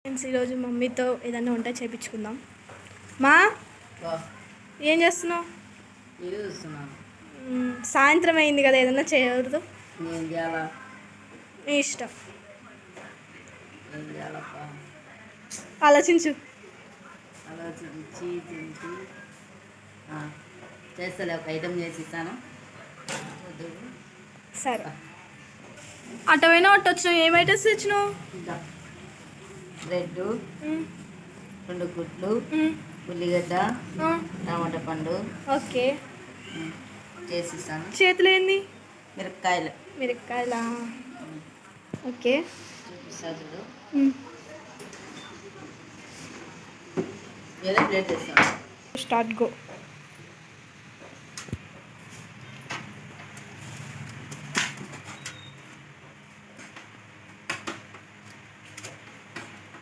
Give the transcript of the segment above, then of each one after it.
Friends, ఈరోజు మమ్మీతో ఏదైనా వంట చేయించుకుందాం. మా ఏం చేస్తున్నావు? సాయంత్రం అయింది కదా, ఏదైనా చేయకూడదు? నీ ఇష్టం, ఆలోచించు. చేస్తలే, ఒక ఐటమ్ చేసి ఇస్తాను. సరే, అటవైనా అట్టు వచ్చినావు. ఏం ఐటమ్స్ తెచ్చినావు? బ్రెడ్, 2 గుడ్లు, ఉల్లిగడ్డ, టమాటా పండు. ఓకే, చేసిస్తాను. చేతులు ఏంది? మిరపకాయలా? ఓకే, చూపిస్తాను. వేరే ప్లేట్ తెస్తాను. Start go.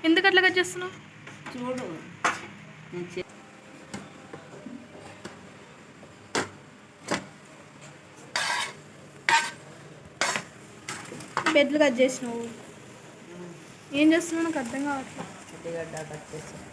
ఎందుకు అట్లా కట్ చేస్తున్నావు? చూడు, బెడ్లు కట్ చేసినావు. ఏం చేస్తున్నావు? నాకు అర్థం కావట్లేదు. ఉల్లిగడ్డ కట్ చేసాను.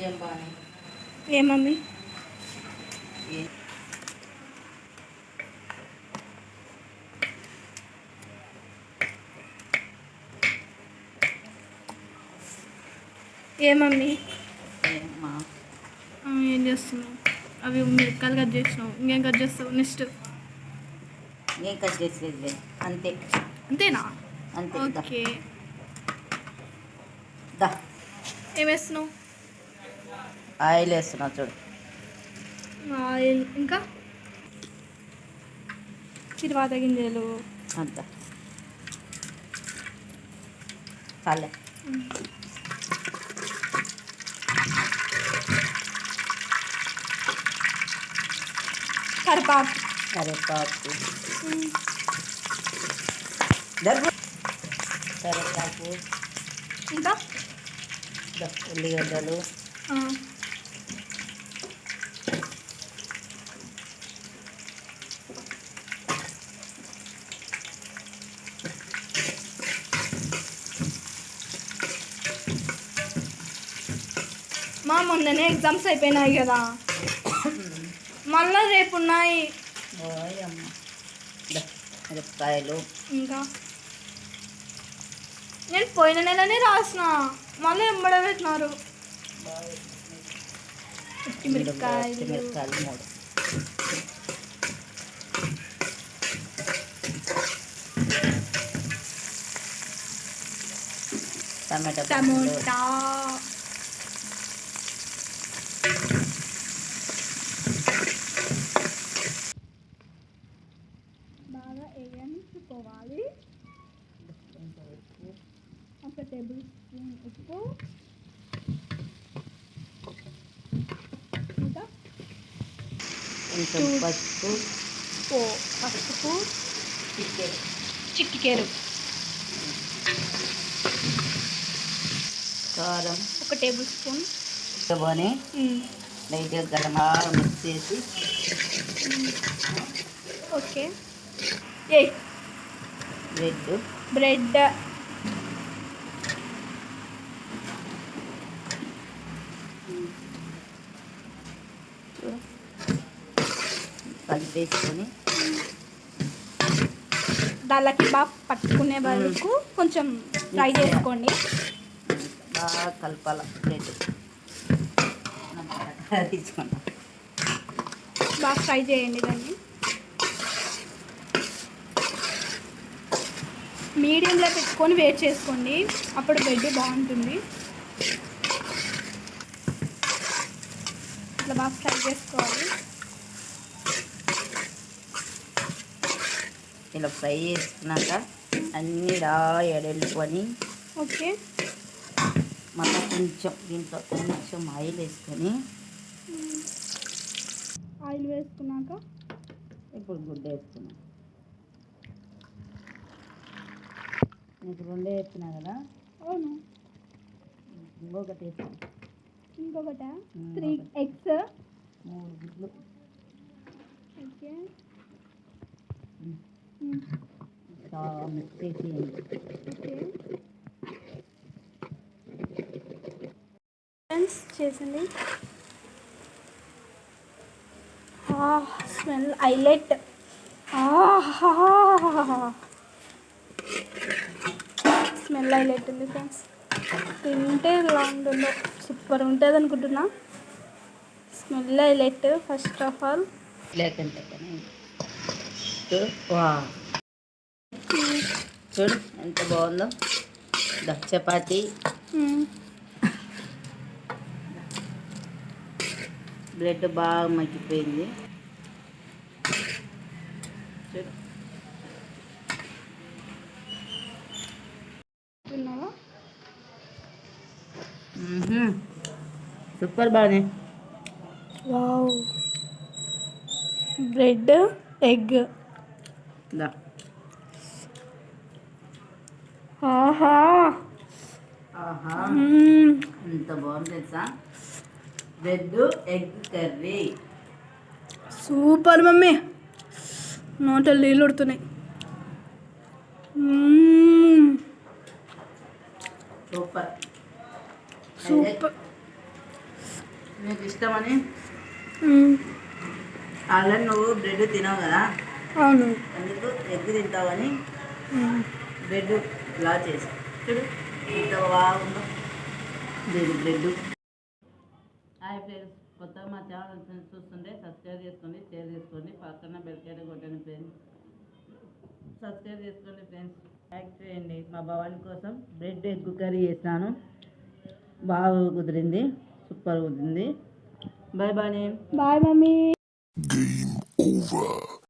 ఏం బాగా ఏ మమ్మీ? ఏ మమ్మీ? ఏం చేస్తున్నావు? అవి మిరపకాయలు కట్ చేసినావు. ఇంకేం కట్ చేస్తావు నెక్స్ట్? ఏం కట్ చేసేది అంతే. అంతేనా? అంతే. ఓకే, దా. ఏం వేస్తున్నావు? ఆయిల్ వేస్తున్నా, చూడు. ఆయిల్, ఇంకా తిరువాత గింజలు అంత చాలే. కరివేపాకు కరివేపాకు, ఇంకా ఉల్లిగడ్డలు, మా మొన్ననే ఎగ్జామ్స్ అయిపోయినాయి కదా, మళ్ళీ రేపు ఉన్నాయి. మిరపకాయలు, ఇంకా నేను పోయిన నెలనే రాసిన, మళ్ళీ ఎంబడబెట్టినారు. మిరపకాయలు 3, టమోటా, బాగా వేయించుకోవాలి. 1 టేబుల్ స్పూన్ ఉప్పు, ఇంకా కొంచెం పసుపు, చిటికెడు కారం, 1 టేబుల్ స్పూన్. ఇవన్నీ లైట్గా గరం మిక్స్ చేసి. ఓకే, బ్రెడ్ కలిపేసుకొని దానికి బాగా పట్టుకునే వరకు కొంచెం ఫ్రై చేసుకోండి. బాగా కలపాల. బ్రెడ్ తీసుకున్నాం, బాగా ఫ్రై చేయండి. దాన్ని మీడియంలో పెట్టుకొని వేట్ చేసుకోండి, అప్పుడు బ్రెడ్ బాగుంటుంది. ఇట్లా బాగా ఫ్రై చేసుకోవాలి. ఇలా ఫ్రై చేసుకున్నాక అన్నీ ఎడెళ్ళుకొని. ఓకే, మళ్ళీ కొంచెం దీంట్లో కొంచెం ఆయిల్ వేసుకొని ఆయిల్ వేసుకున్నాక ఇప్పుడు గుడ్డ వేసుకున్నాం. నీకు రెండే వేస్తున్నా కదా, అవును. ఇంకొకటి వేస్తాను. ఇంకొకట 3 ఇంకొకటి. ఎగ్స్. 3 గుడ్లు. ఓకే. మిక్స్ చేసేయండి. ఓకే ఫ్రెండ్స్, చేసింది. Smell highlight. స్మెల్ హైలైట్ ఉంది ఫ్రెండ్స్. తింటే ఎలా ఉంటుందో, సూపర్ ఉంటుంది అనుకుంటున్నా. Smell highlight first of all. లేకుంటే చూడు ఎంత బాగుందో. చపాతి బ్రెడ్ బాగా మగ్గిపోయింది. చూడు తిన్నావా? సూపర్ బాగానే. వావ్. Bread egg. దా. ఆహా. ఆహా, ఎంత బాగుంది తెలుసా. Bread egg curry. Super mummy. నోటలు నీళ్ళు ఉడుతున్నాయి. Super super. నీకు ఇష్టమని ఆల్రెడీ నువ్వు బ్రెడ్ తినవు కదా, అవును. అందుకు ఎగ్ తింటావని బ్రెడ్ ఇలా చేసి చూడు ఎంత బాగుందో దీని బ్రెడ్. హాయ్ ఫ్రెండ్స్, కొత్తగా మా ఛానల్ చూస్తుంటే సబ్స్క్రైబ్ చేసుకోండి, షేర్ చేసుకోండి, పక్కన బెల్కైనా కొట్టండి ఫ్రెండ్స్. సబ్స్క్రైబ్ చేసుకోండి ఫ్రెండ్స్, లైక్ చేయండి. మా భవాని కోసం బ్రెడ్ ఎగ్ కర్రీ చేసినాను, బాగా కుదిరింది, సూపర్ కుదిరింది. Bye bye. Bye mummy. Game over.